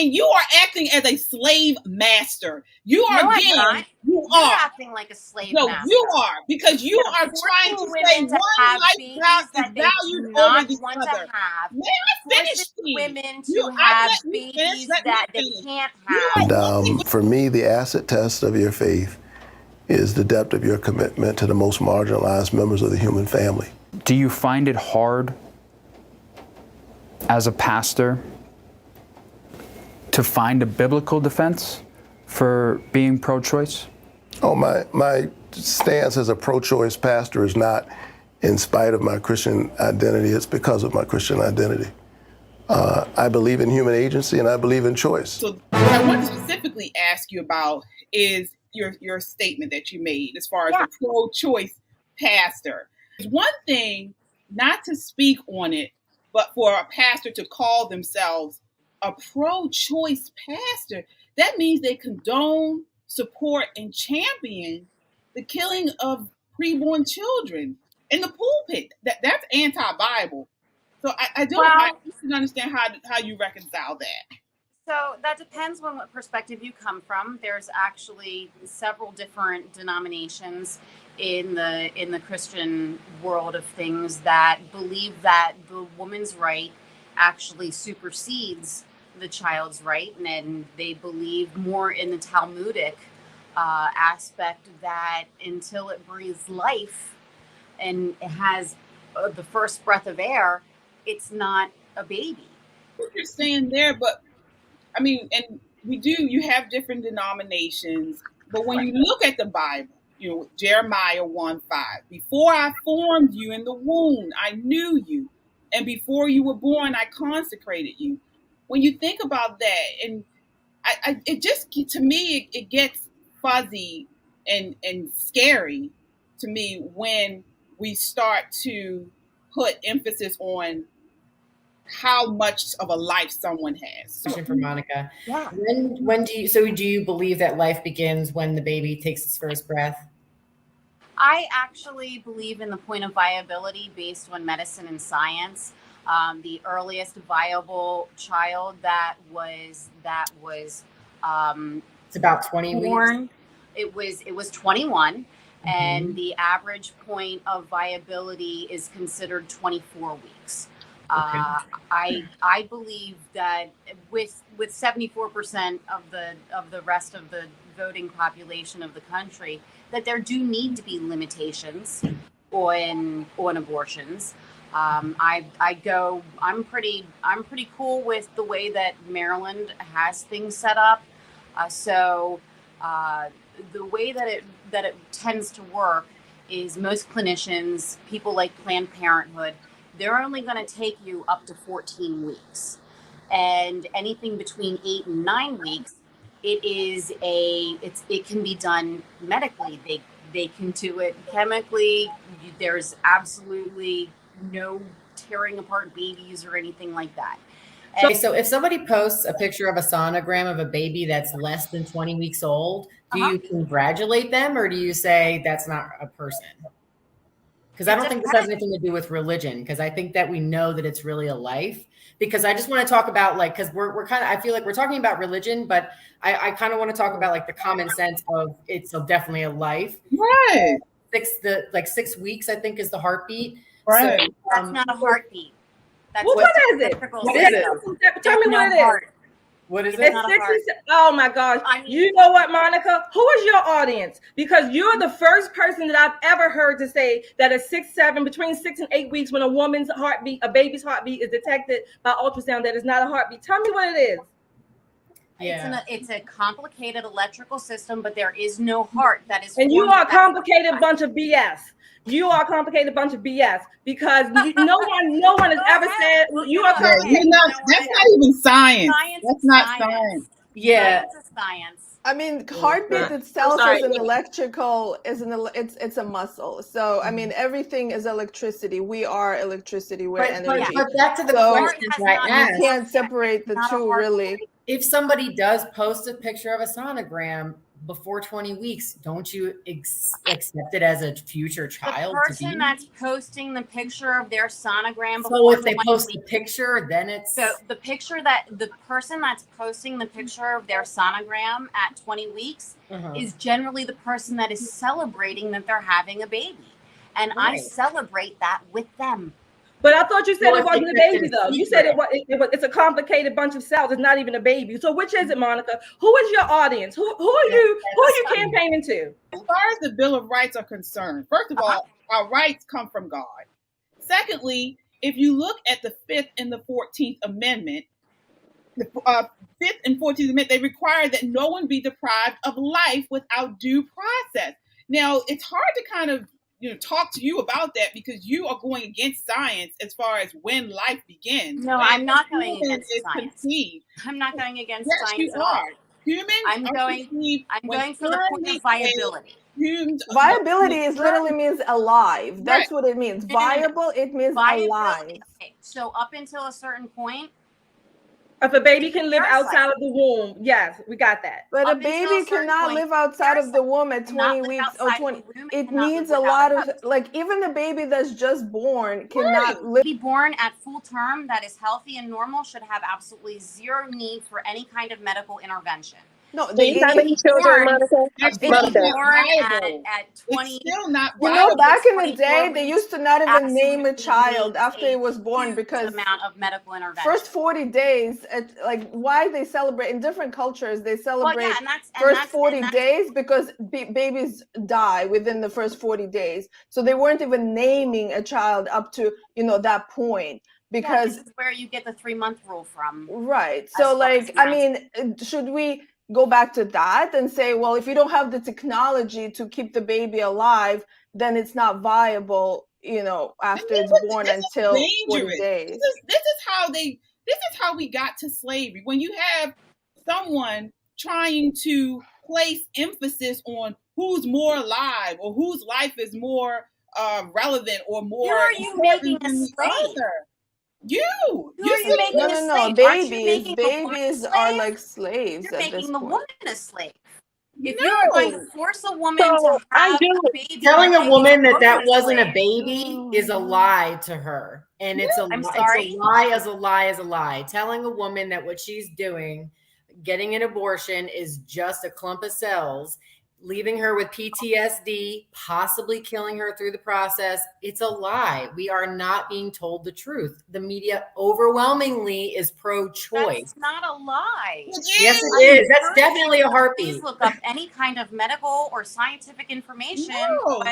and you are acting as a slave master. You are You're acting like a slave master. You are, because you are trying to say one lifestyle is valued over the other. May I finish, women to have babies that they can't have. And for me, the acid test of your faith is the depth of your commitment to the most marginalized members of the human family. Do you find it hard as a pastor to find a biblical defense for being pro-choice? Oh, my stance as a pro-choice pastor is not in spite of my Christian identity, it's because of my Christian identity. I believe in human agency and I believe in choice. So what I want to specifically ask you about is your statement that you made as far as the pro-choice pastor. It's one thing not to speak on it, but for a pastor to call themselves a pro-choice pastor, that means they condone, support, and champion the killing of preborn children in the pulpit. That's anti-Bible. So I don't understand how you reconcile that. So that depends on what perspective you come from. There's actually several different denominations in the Christian world of things that believe that the woman's right actually supersedes the child's right, and they believe more in the Talmudic aspect that until it breathes life and it has the first breath of air, it's not a baby. What you're saying there, but I mean, and you have different denominations, but when you look at the Bible, Jeremiah 1:5, before I formed you in the womb, I knew you, and before you were born, I consecrated you. When you think about that, and it just, to me, it gets fuzzy and scary to me when we start to put emphasis on how much of a life someone has. Question for Monica. Yeah. When do you believe that life begins when the baby takes its first breath? I actually believe in the point of viability based on medicine and science. The earliest viable child that was it's about 20 born, weeks. It was 21, and the average point of viability is considered 24 weeks. Okay. I believe that with 74% of the rest of the voting population of the country, that there do need to be limitations on abortions. I'm pretty cool with the way that Maryland has things set up. So the way that it tends to work is most clinicians, people like Planned Parenthood, they're only going to take you up to 14 weeks, and anything between 8 and 9 weeks, it can be done medically. They can do it chemically. There's absolutely no tearing apart babies or anything like that. So if somebody posts a picture of a sonogram of a baby that's less than 20 weeks old, do you congratulate them, or do you say that's not a person? Because I don't think this has anything to do with religion, because I think that we know that it's really a life. Because I just want to talk about, because we're kind of, I feel like we're talking about religion, but I kind of want to talk about the common sense of it's definitely a life. Right. 6 weeks, I think, is the heartbeat. Right. So, that's not a heartbeat. That's what is it? What is it? Tell me what it is. What is it? It's oh my gosh. You know what, Monica? Who is your audience? Because you're the first person that I've ever heard to say that between 6 and 8 weeks, when a woman's heartbeat, a baby's heartbeat, is detected by ultrasound, that is not a heartbeat. Tell me what it is. Yeah. It's a complicated electrical system, but there is no heart that is. And you are a complicated bunch of BS. You are a complicated bunch of BS, because no one has ever said you are complicated. That's not even science. That's not science. Yeah. Science is science. I mean, heartbeat itself is an electrical, it's a muscle. So, I mean, everything is electricity. We are electricity. We're energy. But back to the question right now. You can't separate the two, really. If somebody does post a picture of a sonogram, before 20 weeks, don't you accept it as a future child? The person that's posting the picture of their sonogram So before if they 20 post weeks, the picture, then it's so the person that's posting the picture of their sonogram at 20 weeks is generally the person that is celebrating that they're having a baby. And I celebrate that with them. But I thought you said it wasn't a baby, though. You said it's a complicated bunch of cells. It's not even a baby. So which is it, Monica? Who is your audience? Who are you campaigning to? As far as the Bill of Rights are concerned, first of all, our rights come from God. Secondly, if you look at the 5th and the 14th Amendment, the 5th and 14th Amendment, they require that no one be deprived of life without due process. Now, it's hard to kind of talk to you about that because you are going against science as far as when life begins. No, I'm not going against science. Conceived. I'm not going against Yes, science you at are. all. Humans I'm going for the point of viability. Viability literally means alive. That's what it means. Viable, it means alive. Okay. So up until a certain point, if a baby can live outside of the womb, yes, we got that. But a baby cannot live outside of the womb at 20 weeks or 20. It needs a lot of, like, even a baby that's just born cannot live. Be born at full term that is healthy and normal should have absolutely zero need for any kind of medical intervention. No, how many children, Monica? Born at 20. It's still not. Back in the day, they used to not even name a child after it was born because amount of medical intervention. First 40 days, why they celebrate in different cultures, they celebrate first 40 days because babies die within the first 40 days. So they weren't even naming a child up to that point. Because this is where you get the 3-month rule from. Right. So should we go back to that and say, well, if you don't have the technology to keep the baby alive, then it's not viable, after it's born until 40 days. This is how we got to slavery. When you have someone trying to place emphasis on who's more alive or whose life is more relevant or more. Who are you making a slave? You making a slave? Babies are like slaves. You're making the woman a slave. If No. you're going to force a woman to have a baby, telling a woman that wasn't a baby is a lie to her, and it's a lie as a lie as a lie. Telling a woman that what she's doing, getting an abortion, is just a clump of cells, leaving her with PTSD, possibly killing her through the process. It's a lie. We are not being told the truth. The media overwhelmingly is pro-choice. That's not a lie. Yes, it is. That's definitely a heartbeat. Please look up any kind of medical or scientific information on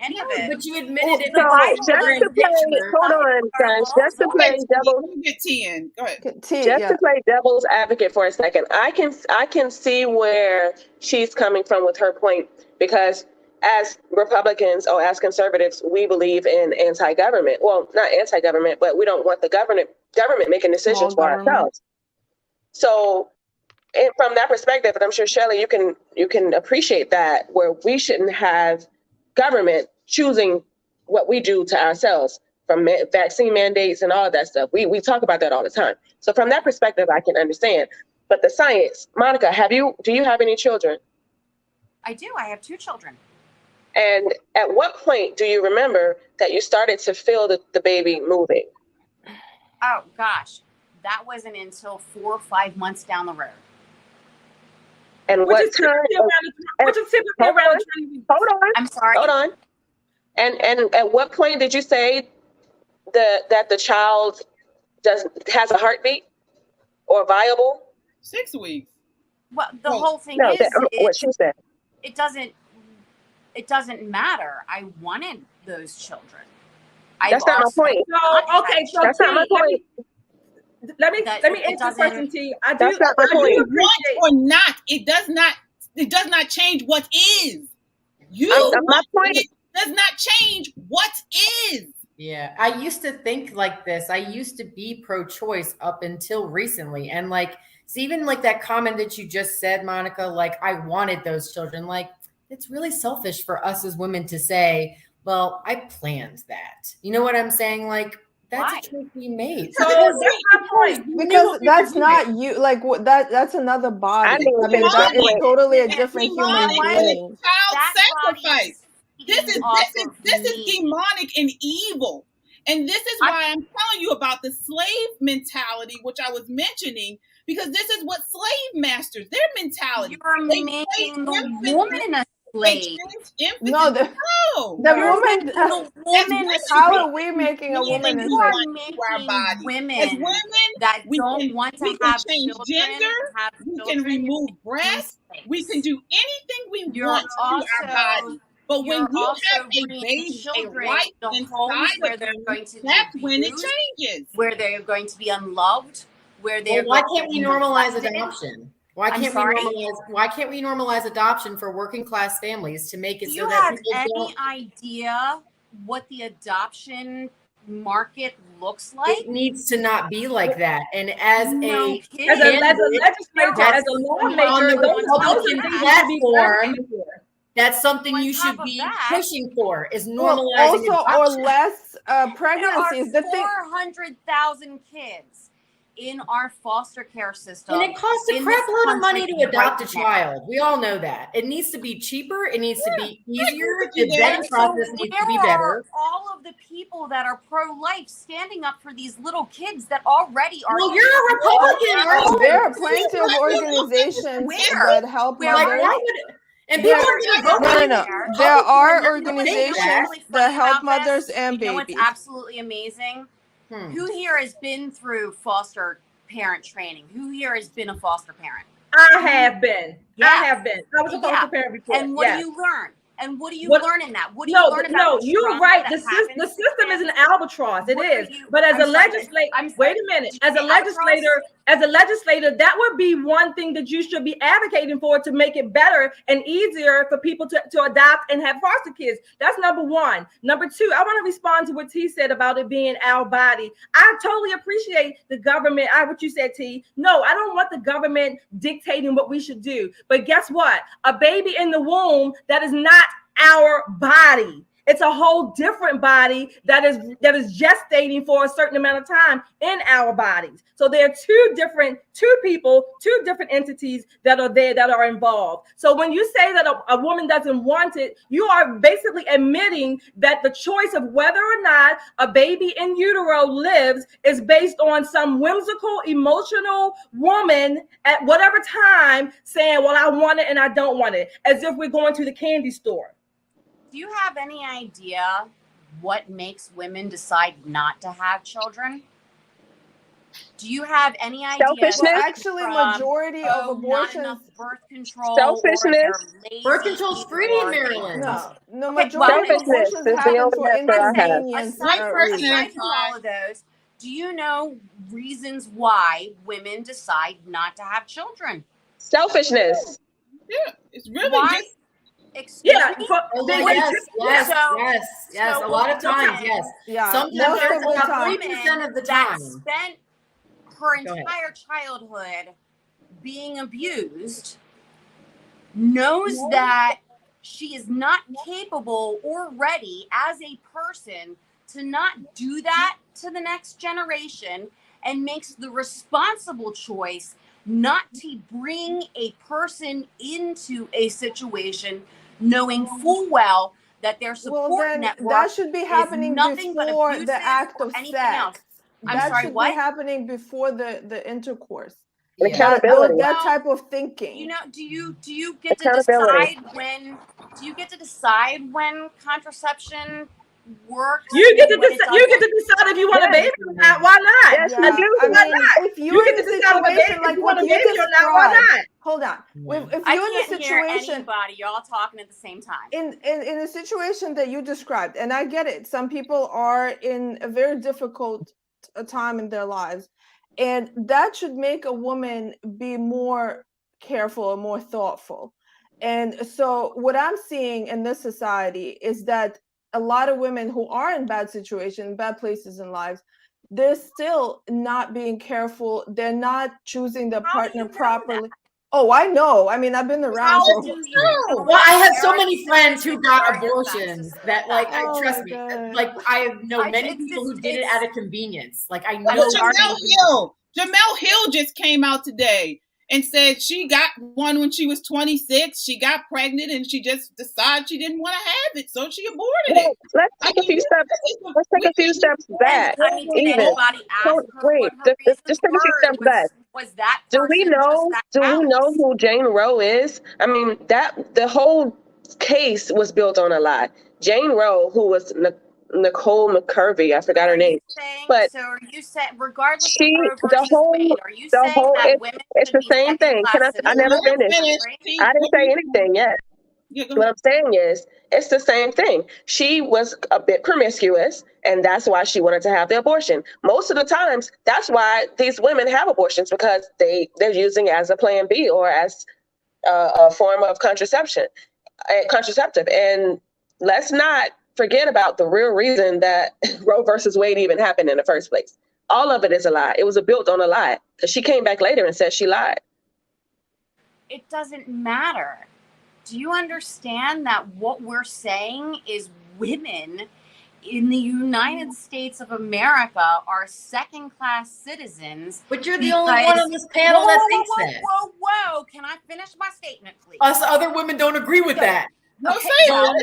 any of it. But you admitted it. Hold on, guys. Just to play devil's advocate for a second. I can see where she's coming from with her point, because as Republicans or as conservatives, we believe in anti-government. Well, not anti-government, but we don't want the government making decisions for ourselves. So, and from that perspective, and I'm sure Shelley, you can appreciate that, where we shouldn't have government choosing what we do to ourselves, from vaccine mandates and all of that stuff. We talk about that all the time. So from that perspective, I can understand. But the science, Monica, do you have any children? I do. I have 2 children. And at what point do you remember that you started to feel the baby moving? Oh, gosh. That wasn't until 4 or 5 months down the road. And what time? Hold on. I'm sorry. Hold on. And at what point did you say that the child has a heartbeat or viable? 6 weeks. Well, the whole thing is what she said. It doesn't matter. I wanted those children. That's not my point. So that's not my point. Let me answer the question to you. That's not my point. Want or not, it does not change what is. My point it does not change what is. Yeah, I used to think like this. I used to be pro-choice up until recently, and it's even like that comment that you just said, Monica, I wanted those children. It's really selfish for us as women to say, well, I planned that. You know what I'm saying? That's a choice being made. So that's my point. Because that's not you. Like that's another body. I mean, that is totally a different human being. Child sacrifice. This is demonic and evil. And this is why I'm telling you about the slave mentality, which I was mentioning, because this is what slave masters, their mentality. You're making the woman a slave. No, the woman. How are we making a woman a slave? You are making women as women that don't want to have change children, gender. We can remove breasts. We can do anything we want to our body. But when you have a baby, a life inside where of they're you, going to be that's abused, when it changes. Where they're going to be unloved, where they're why can't we normalize adoption? Why can't we normalize adoption for working class families to make it so that people don't? Do you have any idea what the adoption market looks like? It needs to not be like that. And as a legislator, as a lawmaker, on the Republican platform, that's something you should be pushing for, is normalizing or less pregnancies. There are 400,000 kids in our foster care system. And it costs a crap load of money to adopt a child. We all know that. It needs to be cheaper. It needs to be easier. The vetting process needs to be better. All of the people that are pro-life standing up for these little kids that already are. Well, you're a Republican. There are plenty of organizations that help mothers. And people are going to vote. No. There are organizations that help mothers and babies. You know what's absolutely amazing? Who here has been through foster parent training? Who here has been a foster parent? I have been. I was a foster parent before. And what do you learn? And what do you learn in that? What do you learn about? No, you're right. The system is an albatross. It is. But as a legislator, wait a minute. As a legislator, that would be one thing that you should be advocating for, to make it better and easier for people to adopt and have foster kids. That's number one. Number two, I want to respond to what T said about it being our body. I totally appreciate the government. What you said, T. No, I don't want the government dictating what we should do. But guess what? A baby in the womb, that is not our body. It's a whole different body that is gestating for a certain amount of time in our bodies. So there are two different entities that are there, that are involved. So when you say that a woman doesn't want it, you are basically admitting that the choice of whether or not a baby in utero lives is based on some whimsical, emotional woman at whatever time saying, well, I want it and I don't want it, as if we're going to the candy store. Do you have any idea what makes women decide not to have children? Do you have any idea? Selfishness. Actually, majority of abortions. Not enough birth control. Selfishness. Birth control's free in Maryland. No, majority of abortions happen for inconvenience. Aside from all of those, do you know reasons why women decide not to have children? Selfishness. Yeah, it's really just. Excuse me? Yes. A lot of times, yes. Yeah. Sometimes about 3% of the time. That spent her entire childhood being abused, knows that she is not capable or ready as a person to not do that to the next generation, and makes the responsible choice not to bring a person into a situation knowing full well that their support network that should be happening before the act of sex. That should be happening before the intercourse. Accountability. That type of thinking. You know, do you get to decide when? Do you get to decide when contraception works? You get to decide if you want a baby or not. Why not? Yes, I do. If you're in a situation like what you described, hold on. If you're in a situation, anybody, you're all talking at the same time. In a situation that you described, and I get it. Some people are in a very difficult time in their lives, and that should make a woman be more careful and more thoughtful. And so, what I'm seeing in this society is that a lot of women who are in bad situations, bad places in lives, they're still not being careful. They're not choosing their partner properly. Oh, I know. I mean, I've been around. How do you know? Well, I have so many friends who got abortions that, like, Oh trust my me, God. like I know many it's people just- who did it out of convenience. Like I Look know. at Jamel Hill. Jamel Hill just came out today and said she got one when she was 26. She got pregnant and she just decided she didn't want to have it, so she aborted it. Let's take a few steps. Let's take a few steps back. I mean, did Even anybody ask her wait, what her reasons just take a few were? steps back. Was that Do we person know? just that Do we callous? know who Jane Roe is? I mean, that the whole case was built on a lie. Jane Roe, who was Nicole McCurvey, I forgot her name, but so are you saying, regardless of she, Roe versus Wade, are you saying that women it's should the be same thing. second-class I never citizens? finished. I didn't say anything yet. Yeah, go What ahead. I'm saying is, it's the same thing. She was a bit promiscuous, and that's why she wanted to have the abortion. Most of the times, that's why these women have abortions, because they're using as a plan B or as a form of contraceptive. And let's not forget about the real reason that Roe versus Wade even happened in the first place. All of it is a lie. It was built on a lie, because she came back later and said she lied. It doesn't matter. Do you understand that what we're saying is women in the United States of America are second-class citizens? But you're the only one on this panel that thinks that. Whoa. Can I finish my statement, please? Us other women don't agree with that. No, Okay, say it. well, Go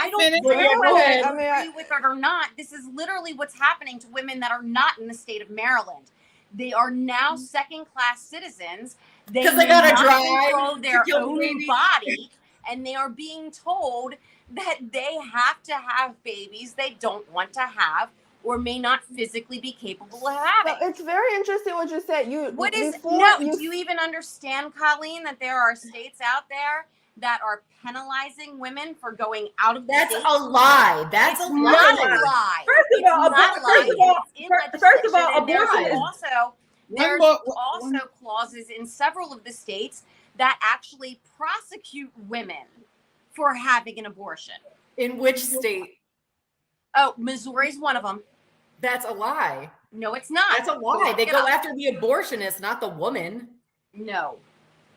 I ahead, don't finish. care Go whether ahead. you I mean, agree with it or not. This is literally what's happening to women that are not in the state of Maryland. They are now second-class citizens. They 'Cause they gotta drive control to their kill the own baby. body, and they are being told that they have to have babies they don't want to have or may not physically be capable of having. No, it's very interesting what you said. What is before no? you Do you even understand, Colleen, that there are states out there that are penalizing women for going out of the That's state? a lie. That's It's a not lie. a lie. First of all, abortion is there's also clauses in several of the states that actually prosecute women for having an abortion. In which state? Oh, Missouri is one of them. That's a lie. No, it's not. That's a lie. They go after the abortionist, not the woman. No.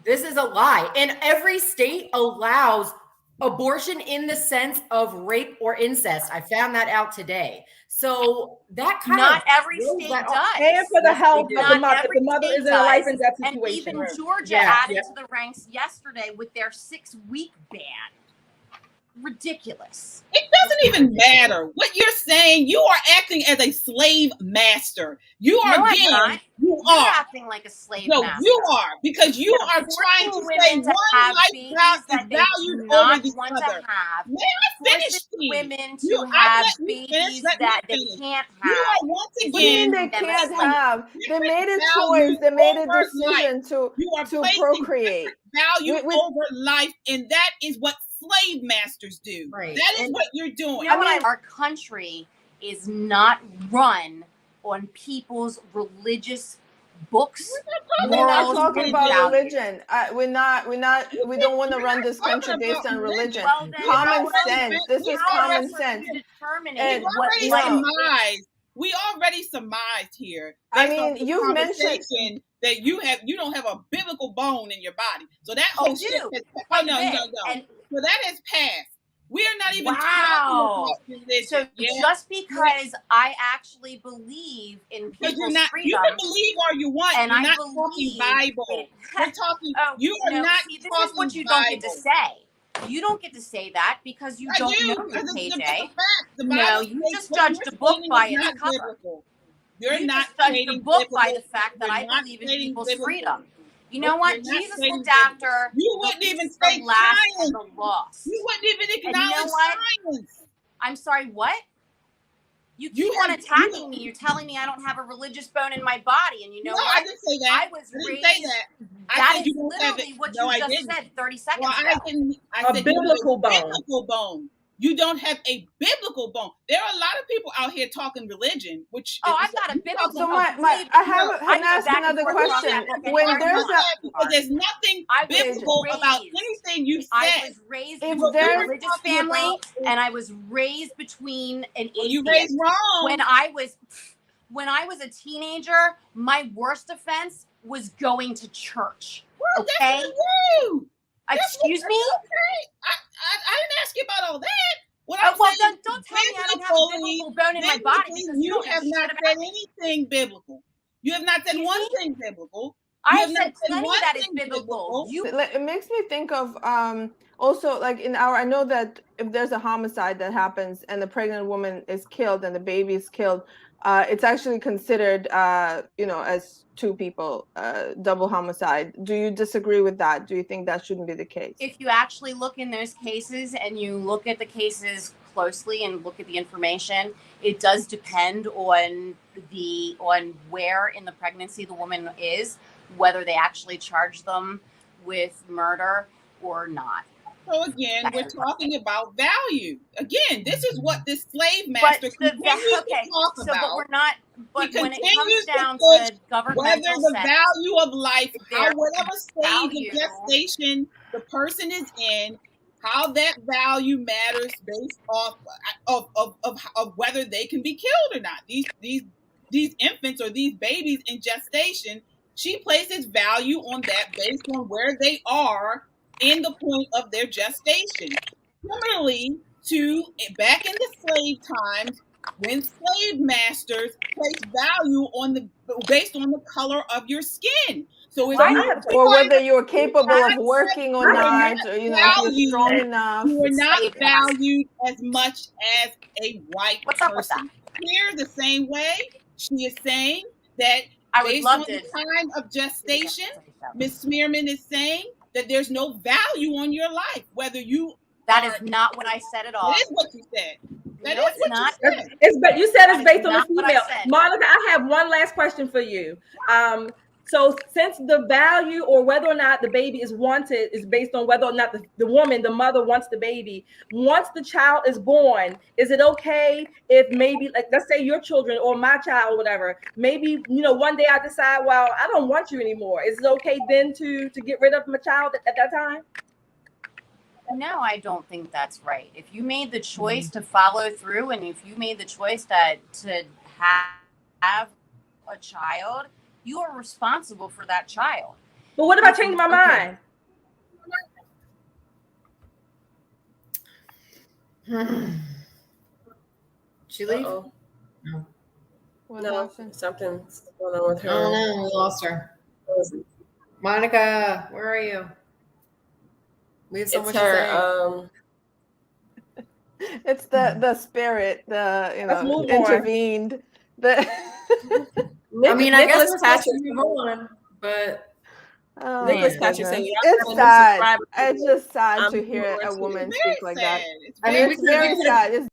This is a lie. And every state allows abortion in the sense of rape or incest. I found that out today. So that kind not of every state does. And for the health of the mother, if every the mother state is in a life and death And situation. even Georgia Yeah, added yeah. to the ranks yesterday with their 6-week ban. Ridiculous. It doesn't even matter what you're saying. You are acting as a slave master. You are No, I'm again. not. You You're are. acting like a slave No, master. you are, because you are Forcing trying to women say to one have life babies is that they valued do not over the want other. to have. May I finish, Forcing please? women to You- have let me finish, babies let me that they finish. can't You have. are once What do you mean again. they them can't asleep. have? They made a Value choice. They made a over decision You are to placing procreate. value With- over life, and that is what slave masters do. Right. That is And- what you're doing. You know what our country is not run on people's religious books. We're not morals, talking and about values. religion. We don't want to run this country based on religion. Well, then Common how sense. This is how common else are sense. you determining And what already life surmised. We already surmised here. I based mean, on the you've mentioned- conversation that you don't have a biblical bone in your body. So that Oh, whole you shit do. has, Quite no. a bit. So And that has passed. We are not even Wow. talking about religion. so yeah? just because I actually believe in Because people's you're not, freedom, you can believe all you want. and You're I not talking believe Bible. it- We're talking. Oh, You are no, not see, this talking is what you Bible. don't get to say. You don't get to say that because you I don't do, know because your it's a KJ. fact. The No, Bible you says just what judged you're a book stating by is its not cover. biblical. You're You not just judged a stating book by biblical. the fact that You're I not believe in stating people's biblical. freedom. You know what? You're not Jesus stating looked biblical. after You wouldn't the even least, the say last, and science. the lost. You wouldn't even And you acknowledge know what? science. I'm sorry, what? You You keep on have- attacking you- me. You're telling me I don't have a religious bone in my body. And you know No, what? I didn't say that. I was I didn't raised. say that. I That said is you don't have literally it. what No, you I just didn't. said 30 seconds Well, ago. I didn't. I A said biblical you bone. have a biblical bone. You don't have a biblical bone. There are a lot of people out here talking religion, which Oh, I've got a biblical So bone. I can ask another question. When there's there's nothing I was biblical about raised- anything you I said. was raised If in a there's- religious talking family, about- and I was raised between an Well, you atheist. raised wrong. When I was a teenager, my worst offense was going to church. Well, okay? that's you. Excuse me? Okay. I didn't ask you about all that. What Well, then don't tell me I don't have a biblical bone in my body biblically, because you have not said anything biblical. You have not said one thing biblical. I have said plenty that is biblical. It makes me think of also like in our, I know that if there's a homicide that happens and the pregnant woman is killed and the baby is killed, it's actually considered as two people, double homicide. Do you disagree with that? Do you think that shouldn't be the case? If you actually look in those cases and you look at the cases closely and look at the information, it does depend on where in the pregnancy the woman is, whether they actually charge them with murder or not. So again, we're talking about value. Again, this is what this slave master continues to talk about. But we're not. But when it comes down to to governmental whether the sex, value of life, whatever stage of gestation the person is in, how that value matters based off of whether they can be killed or not. These infants or these babies in gestation, she places value on that based on where they are in the point of their gestation. Similarly to back in the slave times, when slave masters place value based on the color of your skin. So if or whether you're capable of working or not, or if you're strong enough. You are not valued as much as a white person. Here, the same way, she is saying that based on the time of gestation, Ms. Smearman is saying that there's no value on your life, whether you. That is not what I said at all. That is what you said. That is what you said. But you said it's based on the female. Monica, I have one last question for you. So since the value or whether or not the baby is wanted is based on whether or not the woman, the mother wants the baby, once the child is born, is it okay if maybe, like, let's say your children or my child or whatever, maybe, one day I decide, well, I don't want you anymore. Is it okay then to get rid of my child at that time? No, I don't think that's right. If you made the choice to follow through, and if you made the choice to have a child, you are responsible for that child. But what if I change my mind? She leave? No. No, something's going on with her. Oh no, we lost her. Monica, where are you? We have so much to say. It's the spirit, intervened. I guess we're supposed to move on, but Nicholas Patrick saying it's sad. It's just sad to hear a woman speak like that. It's very sad.